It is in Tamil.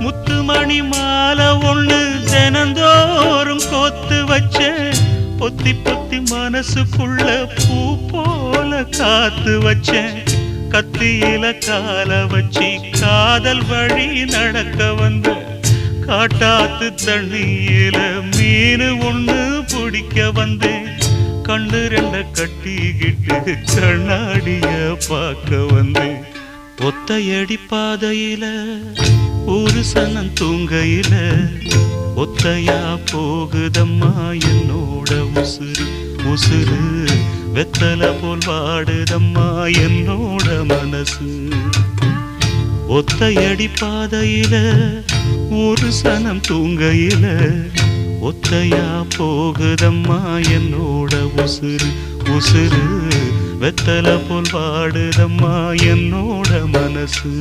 முத்துமணி மாலை ஒண்ணு தினந்தோறும் கோத்து வச்ச பொத்தி பொத்தி மனசுக்குள்ள பூ போல காத்து வச்சேன் கத்தியில கால வச்சி காதல் வழி நடக்க வந்த காட்டாத்து தண்ணியில மீனு ஒண்ணு பிடிக்க வந்தேன் கண்ணு ரெண்ட கட்டிக்கிட்டு கண்ணாடிய பார்க்க வந்தேன் ஒத்தையடி பாதையில ஒரு சனம் தூங்கையில ஒத்தையா போகுதம்மா என்னோட உசுறு உசுறு வெத்தல போல் வாடுதம்மா என்னோட மனசு ஒத்தையடி பாதையில ஒரு சனம் தூங்கையில ஒத்தையா போகுதம்மா என்னோட உசுறு உசுறு வெத்தல போல் வாடுதம்மா என்னோட மனசு